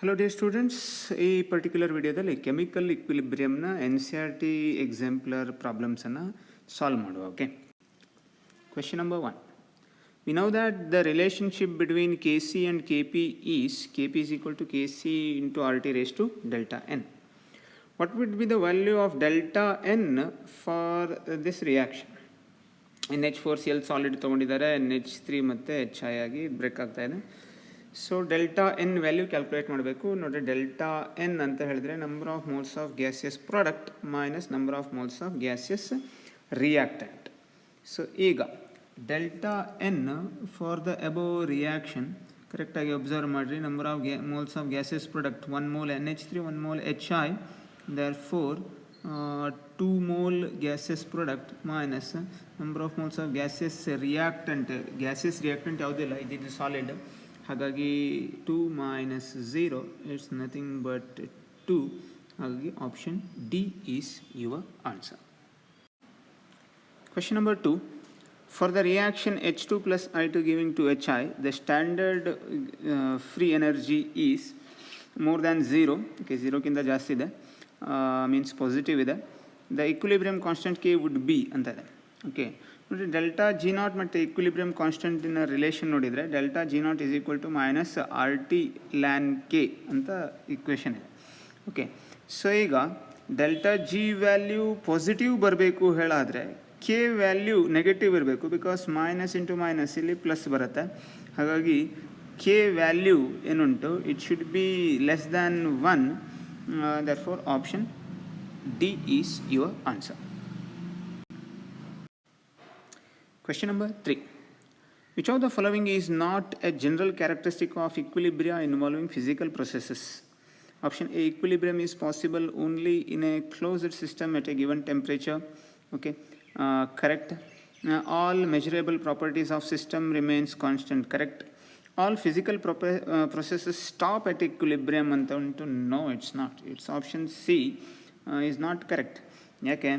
Hello dear students, ಈ particular ವಿಡಿಯೋದಲ್ಲಿ chemical ಇಕ್ವಿಲಿಬ್ರಿಯಮ್ನ NCERT exemplar ಪ್ರಾಬ್ಲಮ್ಸನ್ನು solve ಮಾಡುವ. Okay, question number 1. We know that the relationship between Kc and Kp is Kp is equal to Kc into RT raised to delta n. What would be the value of delta n for this reaction? NH4Cl solid ತೊಗೊಂಡಿದ್ದಾರೆ, NH3 ಮತ್ತು HI ಆಗಿ break ಆಗ್ತಾ ಇದೆ. So delta N value calculate ಮಾಡಬೇಕು. ನೋಡಿರಿ, delta N ಅಂತ ಹೇಳಿದ್ರೆ number of moles of gaseous product minus number of moles of gaseous reactant. So ಈಗ delta N for the above reaction ಕರೆಕ್ಟಾಗಿ ಅಬ್ಸರ್ವ್ ಮಾಡಿರಿ. Number of moles of gaseous product 1 mole NH3, 1 mole HI, therefore 2 mole gaseous product minus number of moles of gaseous reactant. gaseous reactant ಯಾವುದಿಲ್ಲ, ಇದು solid, ಹಾಗಾಗಿ 2 minus 0 it's nothing but 2. ಹಾಗಾಗಿ option D is your answer. Question number 2. For the reaction H2 plus I2 giving to HI, the standard free energy is more than 0. Okay, 0 ಕಿಂತ ಜಾಸ್ತಿ ಇದೆ, means positive ಇದೆ. The equilibrium constant K would be ಅಂತ ಇದೆ. Okay, ನೋಡಿ, delta G not ಮತ್ತು equilibrium ಕಾನ್ಸ್ಟೆಂಟಿನ relation ನೋಡಿದರೆ delta G not is equal to minus R T ln K ಅಂತ ಇಕ್ವೇಷನ್ ಇದೆ. ಓಕೆ, ಸೊ ಈಗ ಡೆಲ್ಟಾ ಜಿ ವ್ಯಾಲ್ಯೂ ಪಾಸಿಟಿವ್ ಬರಬೇಕು ಹೇಳಾದರೆ ಕೆ ವ್ಯಾಲ್ಯೂ ನೆಗೆಟಿವ್ ಇರಬೇಕು, ಬಿಕಾಸ್ ಮೈನಸ್ ಇಂಟು ಮೈನಸ್ ಇಲ್ಲಿ ಪ್ಲಸ್ ಬರುತ್ತೆ. ಹಾಗಾಗಿ ಕೆ ವ್ಯಾಲ್ಯೂ ಏನುಂಟು, it should be less than 1. Therefore option D is your answer. Question number 3. Which of the following is not a general characteristic of equilibria involving physical processes? Option A, equilibrium is possible only in a closed system at a given temperature. Okay, correct. All measurable properties of system remains constant. Correct. All physical processes stop at equilibrium anta untu. No, it's not. It's option C is not correct. ಯಾಕೆ,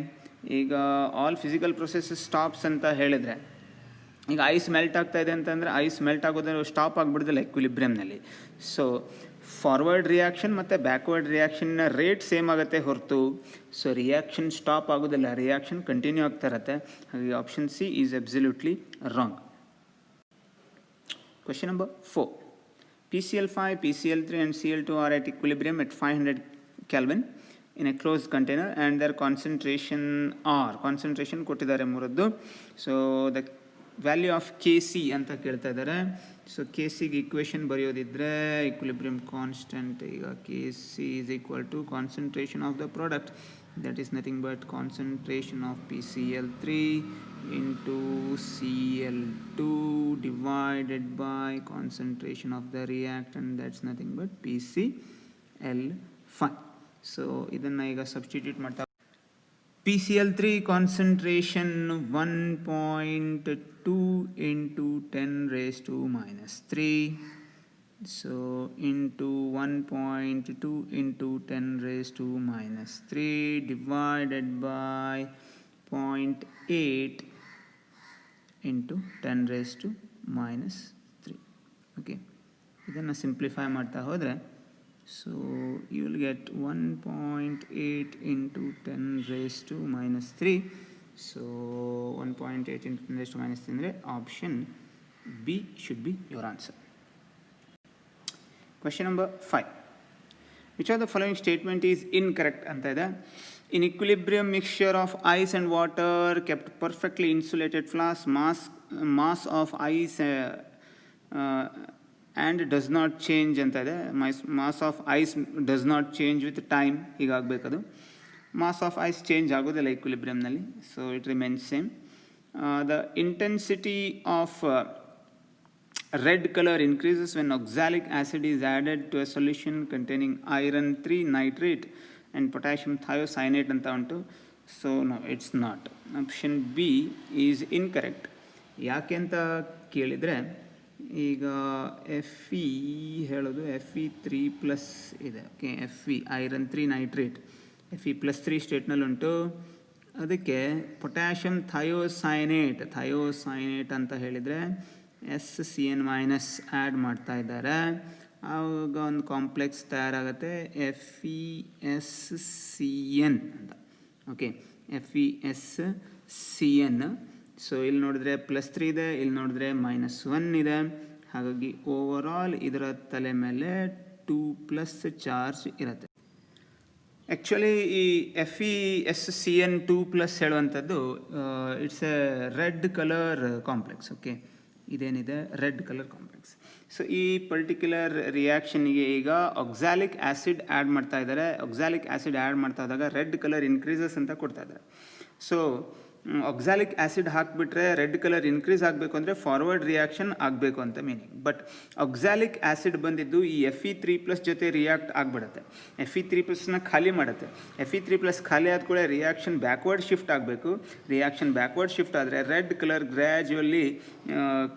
ಈಗ all physical processes stops ಅಂತ ಹೇಳಿದರೆ, ಈಗ ice melt ಆಗ್ತಾ ಇದೆ ಅಂತಂದರೆ ice melt ಆಗೋದ್ರೆ stop ಆಗಿಬಿಡ್ದಿಲ್ಲ ಎಕ್ವಿಲಿಬ್ರಿಯಮ್ನಲ್ಲಿ. ಸೊ ಫಾರ್ವರ್ಡ್ ರಿಯಾಕ್ಷನ್ ಮತ್ತು ಬ್ಯಾಕ್ವರ್ಡ್ ರಿಯಾಕ್ಷನ್ನ ರೇಟ್ ಸೇಮ್ ಆಗುತ್ತೆ ಹೊರತು ಸೊ ರಿಯಾಕ್ಷನ್ ಸ್ಟಾಪ್ ಆಗೋದಿಲ್ಲ, ರಿಯಾಕ್ಷನ್ ಕಂಟಿನ್ಯೂ ಆಗ್ತಾ ಇರುತ್ತೆ. ಹಾಗಾಗಿ option C is absolutely wrong. Question number 4. PCl5, PCl3 and Cl2 are at equilibrium at 500 Kelvin in a closed container and their concentration are, concentration ಕೊಟ್ಟಿದ್ದಾರೆ ಮೂರದ್ದು. So the value of K C ಅಂತ ಕೇಳ್ತಾ ಇದ್ದಾರೆ. So K ಸಿಗೆ equation ಬರೆಯೋದಿದ್ರೆ equilibrium constant, ಈಗ K C is equal to concentration of the product, that is nothing but concentration of PCl3 into Cl2 divided by concentration of the reactant, that's nothing but PCl5. So ಇದನ್ನು ಈಗ substitute ಮಾಡ್ತಾ PCl3 concentration 1.2 into 10 raised to minus 3. So into 1.2 into 10 raised to minus 3 divided by 0.8 into 10 raised to minus 3. Okay, ಇದನ್ನು simplify ಮಾಡ್ತಾ ಹೋದರೆ so you will get 1.8 into 10 raised to minus 3. So 1.8 into 10 raised to minus 3 ಅಂದರೆ option B should be your answer. Question number 5. Which of the following statement is incorrect ಅಂತ ಇದೆ. In equilibrium mixture of ice and water kept perfectly insulated flask, mass of ice and does not change ಅಂತ ಇದೆ. Mass of ice does not change with time, ಹೀಗಾಗಬೇಕದು. Mass of ice change ಆಗೋದಿಲ್ಲ ಈಕ್ವಿಲಿಬ್ರಿಯಮ್ನಲ್ಲಿ, so it remains same. The intensity of red colour increases when oxalic acid is added to a solution containing iron 3 nitrate and potassium thiocyanate ಅಂತ ಉಂಟು. So no, it's not. Option B is incorrect. ಯಾಕೆ ಅಂತ ಕೇಳಿದರೆ, ಈಗ Fe ಹೇಳೋದು Fe3+ ಇದೆ. Okay, Fe iron 3 nitrate Fe+3 ಸ್ಟೇಟ್ನಲ್ಲಿ ಉಂಟು. ಅದಕ್ಕೆ ಪೊಟ್ಯಾಷಿಯಮ್ ಥಯೋಸೈನೇಟ್ ಅಂತ ಹೇಳಿದರೆ SCN- ಆ್ಯಡ್ ಮಾಡ್ತಾ ಇದ್ದಾರೆ. ಆವಾಗ ಒಂದು ಕಾಂಪ್ಲೆಕ್ಸ್ ತಯಾರಾಗುತ್ತೆ FeSCN ಅಂತ. Okay, FeSCN. ಸೊ ಇಲ್ಲಿ ನೋಡಿದ್ರೆ +3 ಇದೆ, ಇಲ್ಲಿ ನೋಡಿದ್ರೆ -1 ಇದೆ. ಹಾಗಾಗಿ ಓವರಾಲ್ ಇದರ ತಲೆ ಮೇಲೆ 2+ ಚಾರ್ಜ್ ಇರುತ್ತೆ. ಆ್ಯಕ್ಚುಲಿ ಈ FeSCN 2+ ಹೇಳುವಂಥದ್ದು it's a red colour complex. Okay, ಇದೇನಿದೆ ರೆಡ್ ಕಲರ್ ಕಾಂಪ್ಲೆಕ್ಸ್. ಸೊ ಈ ಪರ್ಟಿಕ್ಯುಲರ್ ರಿಯಾಕ್ಷನ್ಗೆ ಈಗ ಆಕ್ಸಾಲಿಕ್ ಆ್ಯಸಿಡ್ ಆ್ಯಡ್ ಮಾಡ್ತಾ ಇದ್ದಾರೆ. ಆಕ್ಸಾಲಿಕ್ ಆ್ಯಸಿಡ್ ಆ್ಯಡ್ ಮಾಡ್ತಾ ಇದ್ದಾಗ ರೆಡ್ ಕಲರ್ ಇನ್ಕ್ರೀಸಸ್ ಅಂತ ಕೊಡ್ತಾ ಇದ್ದಾರೆ. ಸೊ ಆಕ್ಸಾಲಿಕ್ ಆ್ಯಸಿಡ್ ಹಾಕಿಬಿಟ್ರೆ ರೆಡ್ ಕಲರ್ ಇನ್ಕ್ರೀಸ್ ಆಗಬೇಕು ಅಂದರೆ ಫಾರ್ವರ್ಡ್ ರಿಯಾಕ್ಷನ್ ಆಗಬೇಕು ಅಂತ ಮೀನಿಂಗ್. ಬಟ್ ಆಕ್ಸಾಲಿಕ್ ಆ್ಯಸಿಡ್ ಬಂದಿದ್ದು ಈ Fe3+ ಜೊತೆ ರಿಯಾಕ್ಟ್ ಆಗಿಬಿಡುತ್ತೆ. Fe3+ನ ಖಾಲಿ ಮಾಡುತ್ತೆ. Fe3+ ಖಾಲಿ ಆದ ಕೂಡ ರಿಯಾಕ್ಷನ್ ಬ್ಯಾಕ್ವರ್ಡ್ ಶಿಫ್ಟ್ ಆಗಬೇಕು. ರಿಯಾಕ್ಷನ್ ಬ್ಯಾಕ್ವರ್ಡ್ ಶಿಫ್ಟ್ ಆದರೆ ರೆಡ್ ಕಲರ್ ಗ್ರ್ಯಾಜುವಲಿ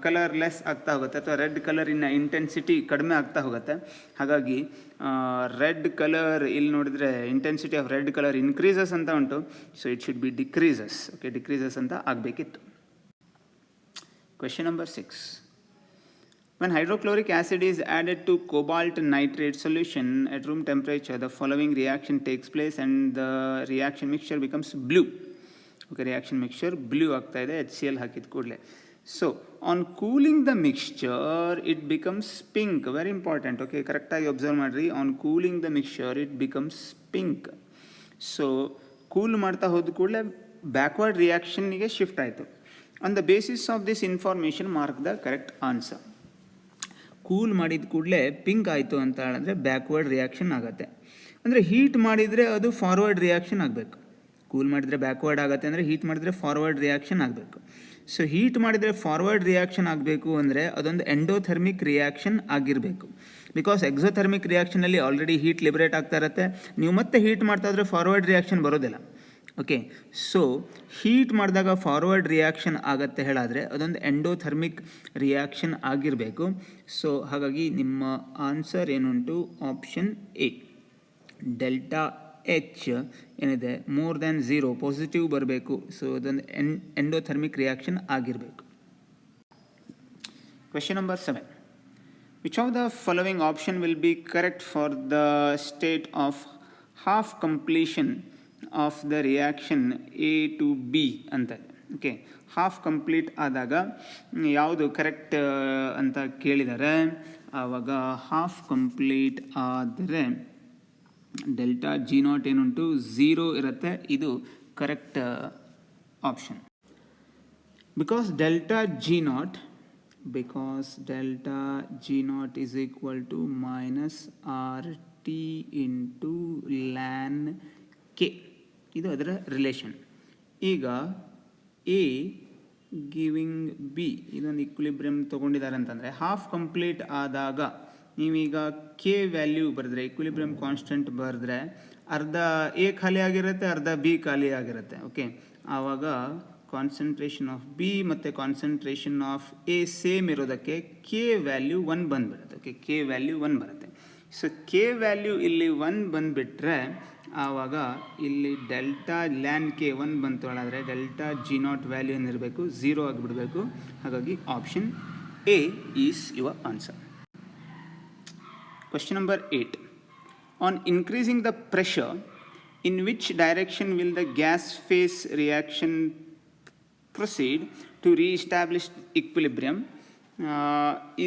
ಕಲರ್ಲೆಸ್ ಆಗ್ತಾ ಹೋಗುತ್ತೆ, ಅಥವಾ ರೆಡ್ ಕಲರಿನ ಇಂಟೆನ್ಸಿಟಿ ಕಡಿಮೆ ಆಗ್ತಾ ಹೋಗುತ್ತೆ. ಹಾಗಾಗಿ ರೆಡ್ ಕಲರ್ ಇಲ್ಲಿ ನೋಡಿದ್ರೆ intensity of red colour increases ಅಂತ ಉಂಟು. So it should B decreases. Okay, decreases ಅಂತ ಆಗಬೇಕಿತ್ತು. Question number 6. When hydrochloric acid is added to cobalt nitrate solution at room temperature, the following reaction takes place and the reaction mixture becomes blue. Okay, reaction mixture blue ಆಗ್ತಾ ಇದೆ HCl ಹಾಕಿದ ಕೂಡಲೇ. So on cooling the mixture it becomes pink. Very important. Okay, ಕರೆಕ್ಟಾಗಿ observe ಮಾಡಿರಿ. On cooling the mixture it becomes pink. So cool ಮಾಡ್ತಾ ಹೋದ ಕೂಡಲೇ backward ರಿಯಾಕ್ಷನ್ನಿಗೆ shift ಆಯಿತು. On the basis of this information mark the correct answer. Cool ಮಾಡಿದ ಕೂಡಲೇ pink ಆಯಿತು ಅಂತ ಹೇಳಿದ್ರೆ ಬ್ಯಾಕ್ವರ್ಡ್ ರಿಯಾಕ್ಷನ್ ಆಗುತ್ತೆ. ಅಂದರೆ ಹೀಟ್ ಮಾಡಿದರೆ ಅದು ಫಾರ್ವರ್ಡ್ ರಿಯಾಕ್ಷನ್ ಆಗಬೇಕು. ಕೂಲ್ ಮಾಡಿದರೆ ಬ್ಯಾಕ್ವರ್ಡ್ ಆಗುತ್ತೆ ಅಂದರೆ ಹೀಟ್ ಮಾಡಿದರೆ ಫಾರ್ವರ್ಡ್ ರಿಯಾಕ್ಷನ್ ಆಗಬೇಕು. ಸೊ ಹೀಟ್ ಮಾಡಿದರೆ ಫಾರ್ವರ್ಡ್ ರಿಯಾಕ್ಷನ್ ಆಗಬೇಕು ಅಂದರೆ ಅದೊಂದು ಎಂಡೋಥರ್ಮಿಕ್ ರಿಯಾಕ್ಷನ್ ಆಗಿರಬೇಕು. ಬಿಕಾಸ್ ಎಕ್ಸೋಥರ್ಮಿಕ್ ರಿಯಾಕ್ಷನಲ್ಲಿ ಆಲ್ರೆಡಿ ಹೀಟ್ ಲಿಬರೇಟ್ ಆಗ್ತಾ ಇರುತ್ತೆ. ನೀವು ಮತ್ತೆ ಹೀಟ್ ಮಾಡ್ತಾ ಇದ್ರೆ ಫಾರ್ವರ್ಡ್ ರಿಯಾಕ್ಷನ್ ಬರೋದಿಲ್ಲ. ಓಕೆ, ಸೊ ಹೀಟ್ ಮಾಡಿದಾಗ ಫಾರ್ವರ್ಡ್ ರಿಯಾಕ್ಷನ್ ಆಗತ್ತೆ ಹೇಳಾದರೆ ಅದೊಂದು ಎಂಡೋಥರ್ಮಿಕ್ ರಿಯಾಕ್ಷನ್ ಆಗಿರಬೇಕು. ಸೊ ಹಾಗಾಗಿ ನಿಮ್ಮ ಆನ್ಸರ್ ಏನುಂಟು ಆಪ್ಷನ್ ಎ. ಡೆಲ್ಟಾ H ಏನಿದೆ >0 ಪಾಸಿಟಿವ್ ಬರಬೇಕು. ಸೊ ಅದೊಂದು ಎಂಡೋಥರ್ಮಿಕ್ ರಿಯಾಕ್ಷನ್ ಆಗಿರಬೇಕು. Question number 7. Which of the following option will be correct for the state of half completion of the reaction A to B ಅಂತ. Okay, half complete ಆದಾಗ ಯಾವುದು correct ಅಂತ ಕೇಳಿದ್ದಾರೆ. ಆವಾಗ ಹಾಫ್ ಕಂಪ್ಲೀಟ್ ಆದರೆ delta G0 ಏನುಂಟು 0 ಇರುತ್ತೆ. ಇದು correct option. Because delta G0 is equal to -RT into ln K. ಇದು ಅದರ ರಿಲೇಷನ್. ಈಗ A ಗಿವಿಂಗ್ B ಇದೊಂದು ಇಕ್ವಿಲಿಬ್ರಿಯಮ್ ತೊಗೊಂಡಿದ್ದಾರೆ ಅಂತಂದರೆ ಹಾಫ್ ಕಂಪ್ಲೀಟ್ ಆದಾಗ ನೀವೀಗ ಕೆ ವ್ಯಾಲ್ಯೂ ಬರೆದ್ರೆ, ಇಕ್ವಿಲಿಬ್ರಿಯಮ್ ಕಾನ್ಸ್ಟೆಂಟ್ ಬರೆದ್ರೆ ಅರ್ಧ ಎ ಖಾಲಿ ಆಗಿರುತ್ತೆ, ಅರ್ಧ ಬಿ ಖಾಲಿ ಆಗಿರುತ್ತೆ. ಓಕೆ, ಆವಾಗ ಕಾನ್ಸಂಟ್ರೇಷನ್ ಆಫ್ ಬಿ ಮತ್ತು ಕಾನ್ಸಂಟ್ರೇಷನ್ ಆಫ್ ಎ ಸೇಮ್ ಇರೋದಕ್ಕೆ ಕೆ ವ್ಯಾಲ್ಯೂ 1 ಬಂದುಬಿಡುತ್ತೆ. ಓಕೆ, ಕೆ ವ್ಯಾಲ್ಯೂ 1 ಬರುತ್ತೆ. ಸೊ ಕೆ ವ್ಯಾಲ್ಯೂ ಇಲ್ಲಿ 1 ಬಂದುಬಿಟ್ರೆ ಆವಾಗ ಇಲ್ಲಿ ಡೆಲ್ಟಾ ln K 1 ಬಂತು ಹೇಳಿದ್ರೆ ಡೆಲ್ಟಾ G0 ವ್ಯಾಲ್ಯೂ ಏನಿರಬೇಕು 0 ಆಗಿಬಿಡಬೇಕು. ಹಾಗಾಗಿ option A is your answer. Question number 8. On increasing the pressure, in which direction will the gas phase reaction proceed to re-establish equilibrium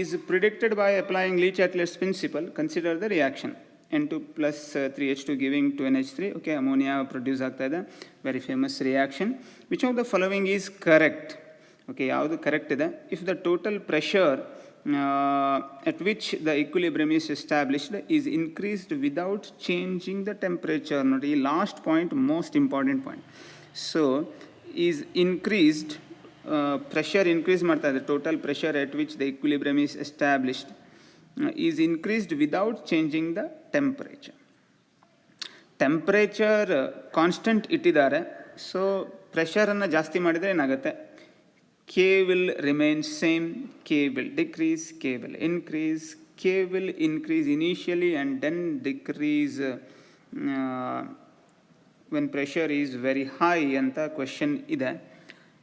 is predicted by applying Le Chatelier's principle. Consider the reaction. N2 plus 3H2 giving 2NH3. Okay, ammonia produce ಆಗ್ತಾ ಇದೆ. Very famous reaction. Which of the following is correct? Okay, ಯಾವುದು correct ಇದೆ? If the total pressure at which the equilibrium is established is increased without changing the temperature. ನೋಡಿ, last point most important point. So is increased pressure increase ಮಾಡ್ತಾ ಇದೆ. Total pressure at which the equilibrium is established is increased without changing the temperature. Temperature constant ಇಟ್ಟಿದ್ದಾರೆ. So ಪ್ರೆಷರನ್ನು ಜಾಸ್ತಿ ಮಾಡಿದರೆ ಏನಾಗುತ್ತೆ? K will remain same, K will decrease, K will increase, K will increase initially and then decrease when pressure is very high ಅಂತ question ಇದೆ.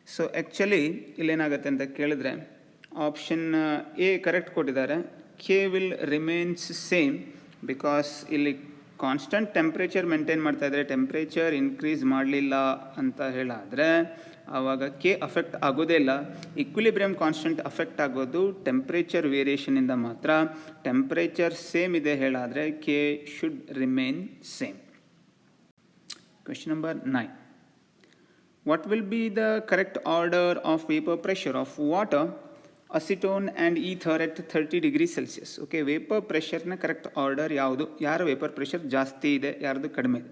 So actually ಇಲ್ಲೇನಾಗುತ್ತೆ ಅಂತ ಕೇಳಿದ್ರೆ option A correct ಕೊಟ್ಟಿದ್ದಾರೆ. K will remains same because ಇಲ್ಲಿ constant temperature maintain ಮಾಡ್ತಾ ಇದ್ದರೆ temperature increase ಮಾಡಲಿಲ್ಲ ಅಂತ ಹೇಳಾದರೆ ಆವಾಗ ಕೆ ಅಫೆಕ್ಟ್ ಆಗೋದೇ ಇಲ್ಲ. ಇಕ್ವಿಲಿಬ್ರಿಯಮ್ ಕಾನ್ಸ್ಟಂಟ್ ಅಫೆಕ್ಟ್ ಆಗೋದು ಟೆಂಪ್ರೇಚರ್ ವೇರಿಯೇಷನಿಂದ ಮಾತ್ರ. ಟೆಂಪ್ರೇಚರ್ ಸೇಮ್ ಇದೆ ಹೇಳಾದರೆ K should remain same. Question number 9. What will be the correct order of vapor pressure of water, acetone and ether at 30 degrees Celsius? Okay, vapour ಪ್ರೆಷರ್ನ correct order ಯಾವುದು, ಯಾರ vapour pressure ಜಾಸ್ತಿ ಇದೆ, ಯಾರ್ದು ಕಡಿಮೆ ಇದೆ.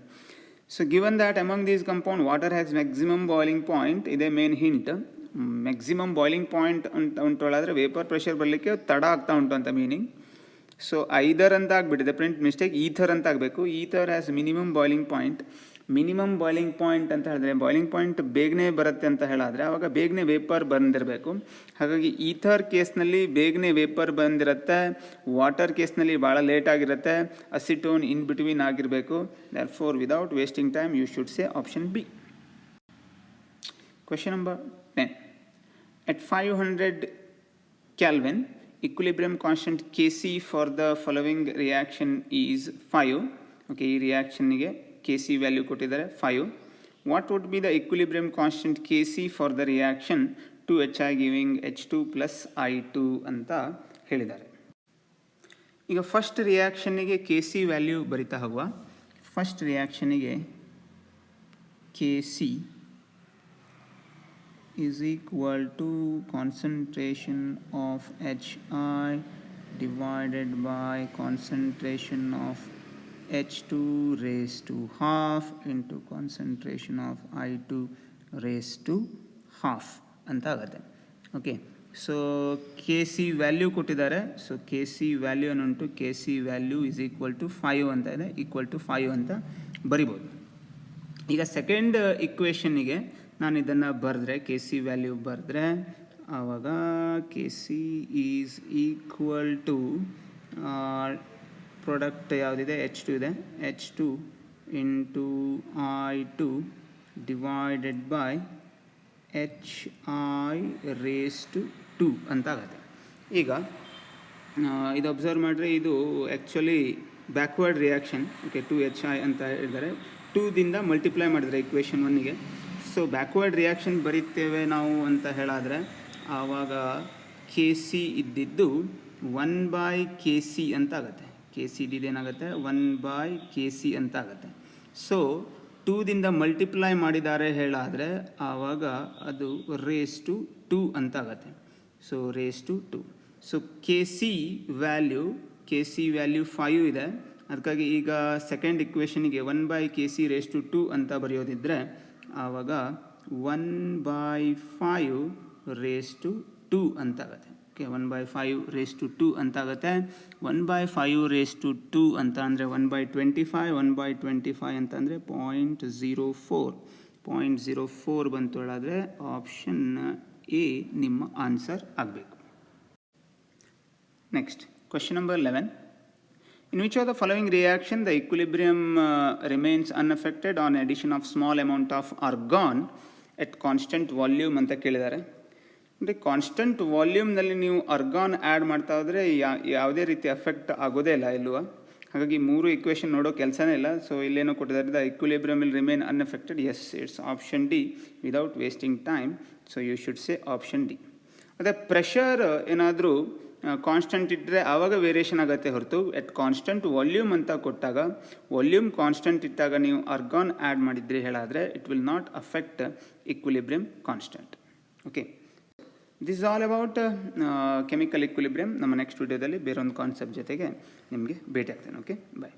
So given that among these compound water has maximum boiling point, ಇದೇ main hint. Maximum boiling point ಅಂತ ಉಂಟು ವೇಪರ್ ಪ್ರೆಷರ್ ಬರಲಿಕ್ಕೆ ತಡ ಆಗ್ತಾ ಉಂಟು ಅಂತ ಮೀನಿಂಗ್. ಸೊ ಐದರ್ ಅಂತ ಆಗಿಬಿಟ್ಟಿದೆ, ಪ್ರಿಂಟ್ ಮಿಸ್ಟೇಕ್, ಈಥರ್ ಅಂತ ಆಗಬೇಕು. Ether has minimum boiling point. Minimum boiling point ಅಂತ ಹೇಳಿದ್ರೆ ಬಾಯ್ಲಿಂಗ್ ಪಾಯಿಂಟ್ ಬೇಗನೆ ಬರುತ್ತೆ ಅಂತ ಹೇಳಿದ್ರೆ ಆವಾಗ ಬೇಗನೆ ವೇಪರ್ ಬಂದಿರಬೇಕು. ಹಾಗಾಗಿ ಈಥರ್ ಕೇಸ್ನಲ್ಲಿ ಬೇಗನೆ ವೇಪರ್ ಬಂದಿರುತ್ತೆ, ವಾಟರ್ ಕೇಸ್ನಲ್ಲಿ ಭಾಳ ಲೇಟ್ ಆಗಿರುತ್ತೆ, ಅಸಿಟೋನ್ ಇನ್ ಬಿಟ್ವೀನ್ ಆಗಿರಬೇಕು. Therefore without wasting time you should say option B. Question number 10. At 500 Kelvin, equilibrium constant Kc for the following reaction is 5. Okay, ಈ ರಿಯಾಕ್ಷನ್ನಿಗೆ Kc ವ್ಯಾಲ್ಯೂ ಕೊಟ್ಟಿದ್ದಾರೆ 5. What would be the equilibrium constant Kc for the reaction 2HI giving H2 plus I2 ಅಂತ ಹೇಳಿದ್ದಾರೆ. ಈಗ first ರಿಯಾಕ್ಷನ್ನಿಗೆ Kc value ಬರಿತಾ ಹೋಗುವ. First ರಿಯಾಕ್ಷನ್ನಿಗೆ Kc is equal to concentration of HI divided by concentration of H2 raised to half into concentration of I2 raised to half ಅಂತ ಆಗುತ್ತೆ. Okay, so K C value ಕೊಟ್ಟಿದ್ದಾರೆ. So K C value ಅನ್ನುಂಟು, K C value is equal to 5 ಅಂತ ಇದೆ, equal to 5 ಅಂತ ಬರಿಬೋದು. ಈಗ second ಇಕ್ವೇಷನ್ನಿಗೆ ನಾನು ಇದನ್ನು ಬರೆದ್ರೆ, ಕೆ ಸಿ ವ್ಯಾಲ್ಯೂ ಬರೆದ್ರೆ ಆವಾಗ K C is equal to product ಯಾವುದಿದೆ H2 ಇದೆ, H2 into I2 divided by HI raise to 2 ಅಂತ ಆಗುತ್ತೆ. ಈಗ ಇದು ಅಬ್ಸರ್ವ್ ಮಾಡಿದ್ರೆ ಇದು actually backward reaction. Okay, 2HI ಅಂತ ಹೇಳಿದ್ದಾರೆ, 2ದಿಂದ ಮಲ್ಟಿಪ್ಲೈ ಮಾಡಿದರೆ ಇಕ್ವೇಷನ್ 1ಗೆ. ಸೊ ಬ್ಯಾಕ್ವರ್ಡ್ ರಿಯಾಕ್ಷನ್ ಬರೀತೇವೆ ನಾವು ಅಂತ ಹೇಳಾದರೆ ಆವಾಗ ಕೆ ಸಿ ಇದ್ದಿದ್ದು 1/Kc ಅಂತ ಆಗುತ್ತೆ. ಕೆ ಸಿ ಇದೇನಾಗುತ್ತೆ 1/Kc ಅಂತ ಆಗುತ್ತೆ. ಸೊ 2ದಿಂದ ಮಲ್ಟಿಪ್ಲೈ ಮಾಡಿದ್ದಾರೆ ಹೇಳಾದರೆ ಆವಾಗ ಅದು ರೇಸ್ ಟು 2 ಅಂತ ಆಗುತ್ತೆ. So raise to 2. So K C value 5 ಇದೆ. ಅದಕ್ಕಾಗಿ ಈಗ ಸೆಕೆಂಡ್ ಇಕ್ವೇಷನಿಗೆ 1/Kc ರೇಸ್ ಟು 2 ಅಂತ ಬರೆಯೋದಿದ್ದರೆ ಆವಾಗ 1/5 ರೇಸ್ ಟು 2 ಅಂತ ಆಗುತ್ತೆ. ಓಕೆ, 1/5 ರೇಸ್ ಟು 2 ಅಂತ ಆಗುತ್ತೆ. 1/5 ರೇಸ್ ಟು 2 ಅಂತ ಅಂದರೆ 1/25, 1/25 ಅಂತ ಅಂದರೆ 0.04 ಬಂತು ಹೇಳಾದರೆ ಆಪ್ಷನ್ ಎ ನಿಮ್ಮ ಆನ್ಸರ್ ಆಗಬೇಕು. Next question number 11. In which of the following reaction the equilibrium remains unaffected on addition of small amount of argon at constant volume ಅಂತ ಕೇಳಿದ್ದಾರೆ. ಅಂದರೆ ಕಾನ್ಸ್ಟೆಂಟ್ ವಾಲ್ಯೂಮ್ನಲ್ಲಿ ನೀವು ಅರ್ಗಾನ್ ಆ್ಯಡ್ ಮಾಡ್ತಾ ಹೋದರೆ ಯಾವುದೇ ರೀತಿ ಅಫೆಕ್ಟ್ ಆಗೋದೇ ಇಲ್ಲ ಇಲ್ವ. ಹಾಗಾಗಿ 3 ಇಕ್ವೇಷನ್ ನೋಡೋ ಕೆಲಸನೇ ಇಲ್ಲ. ಸೊ ಇಲ್ಲೇನೋ ಕೊಟ್ಟಿದ್ದಾರೆ, the equilibrium will remain unaffected. Yes, it's option D without wasting time. So you should say option D. ಅದೇ ಪ್ರೆಷರ್ ಏನಾದರೂ ಕಾನ್ಸ್ಟೆಂಟ್ ಇಟ್ಟರೆ ಆವಾಗ ವೇರಿಯೇಷನ್ ಆಗುತ್ತೆ ಹೊರತು ಎಟ್ ಕಾನ್ಸ್ಟೆಂಟ್ ವಾಲ್ಯೂಮ್ ಅಂತ ಕೊಟ್ಟಾಗ, ವಾಲ್ಯೂಮ್ ಕಾನ್ಸ್ಟೆಂಟ್ ಇಟ್ಟಾಗ ನೀವು ಅರ್ಗಾನ್ ಆ್ಯಡ್ ಮಾಡಿದ್ರಿ ಹೇಳಾದರೆ it will not affect equilibrium constant. Okay, this is all about chemical equilibrium. ನಮ್ಮ ನೆಕ್ಸ್ಟ್ ವಿಡಿಯೋದಲ್ಲಿ ಬೇರೊಂದು ಕಾನ್ಸೆಪ್ಟ್ ಜೊತೆಗೆ ನಿಮಗೆ ಭೇಟಿ ಆಗ್ತೇನೆ. ಓಕೆ, ಬಾಯ್.